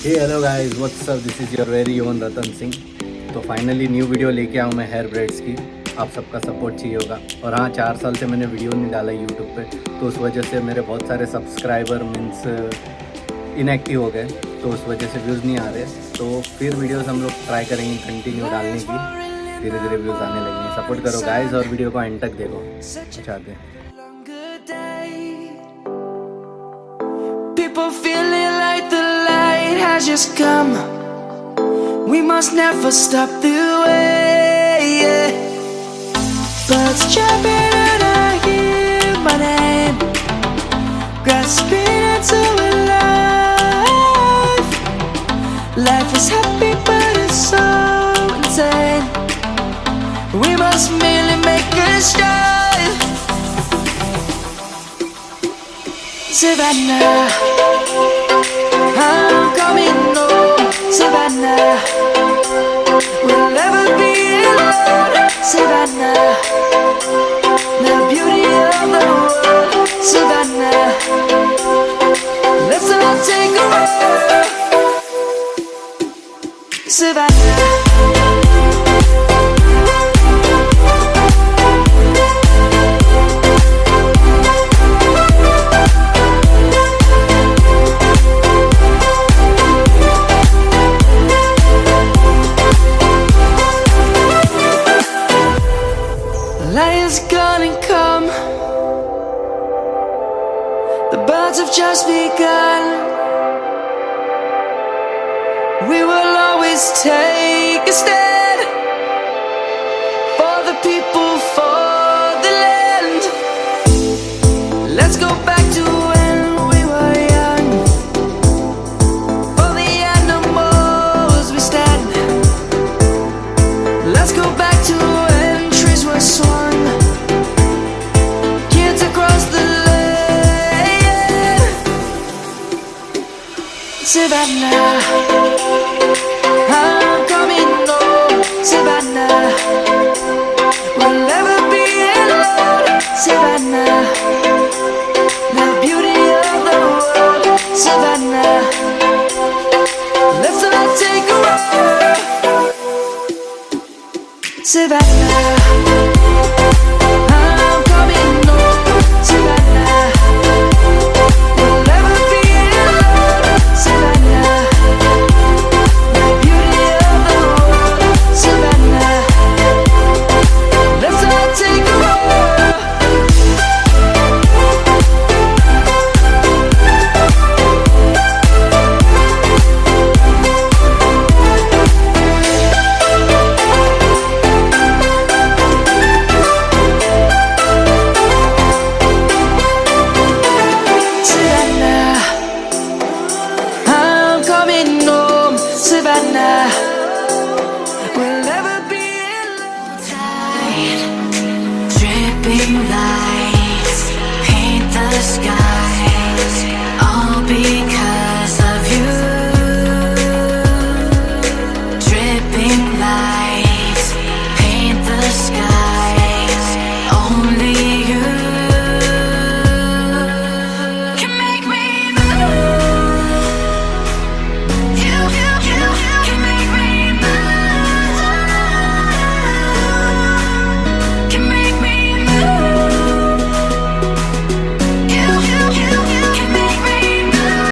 Hey hello guys what's up, this is your very own Ratan Singh. तो finally new video लेके आऊँ मैं hair breads की। आप सबका सपोर्ट चाहिए होगा। और हाँ, 4 साल से मैंने वीडियो नहीं डाला यूट्यूब पे, तो उस वजह से मेरे बहुत सारे सब्सक्राइबर मीन्स इनएक्टिव हो गए, तो उस वजह से व्यूज़ नहीं आ रहे। तो फिर वीडियोस हम लोग ट्राई करेंगे कंटिन्यू डालने की, धीरे धीरे व्यूज़ आने लगेंगे। सपोर्ट करो गाइस और वीडियो को एंड तक देखो। चाहते हैं people feeling like the light has just come. We must never stop the way, yeah. Birds jumping and I hear my name, grasping into life. Life is happy but it's so insane. We must merely make a start. Savannah, I'm coming home. Savannah, we'll never be alone. Savannah, the beauty of the world. Savannah, let's all take a walk. Savannah. Lion's gonna come. The birds have just begun. We will always take a stand for the people, for the land. Let's go back to when we were young. For the animals we stand. Let's go back to when trees were swung. Kids across the land. Savannah, I'm coming home. Savannah, we'll never be alone. Savannah, the beauty of the world. Savannah, let's all take a walk. Savannah, I'm coming home. Savannah, we'll never be alone. Savannah, the beauty of the world. Savannah, let's all take a walk. Savannah, I'm coming home. Savannah, we'll never be alone. Tide, dripping lights paint the sky.